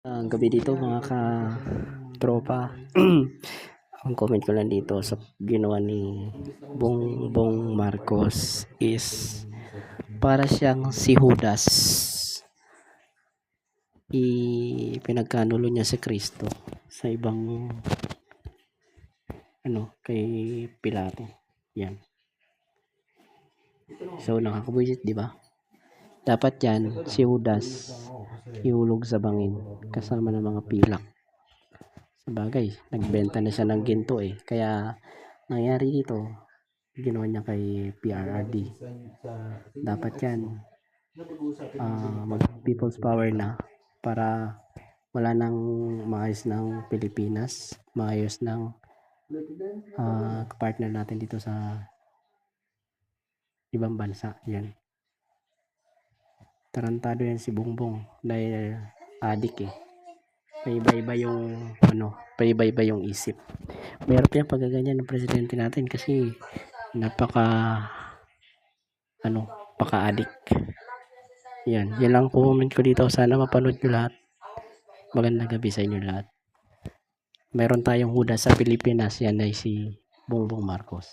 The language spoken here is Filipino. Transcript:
Ang gabi dito mga ka-tropa. Ang comment ko lang dito sa ginawa ni Bongbong Marcos is para siyang si Judas. Pinagkanulo niya si Kristo sa ibang kay Pilato. Yan. So nakakabuisit, di ba? Dapat yan si Judas ihulog sa bangin kasama ng mga pilak. Sabagay, nagbenta na siya ng ginto kaya nangyari dito, ginawa niya kay PRRD. Dapat yan mag people's power na para wala nang maayos ng Pilipinas, maayos ng partner natin dito sa ibang bansa. Yan, tarantado yan si Bongbong dahil adik paiba-iba yung isip. Mayroon yung pagkaganyan ng presidente natin kasi paka-addict. Yan lang comment ko dito. Sana mapanood nyo lahat. Magandang gabi sa inyo lahat. Meron tayong Judas sa Pilipinas. Yan ay si Bongbong Marcos.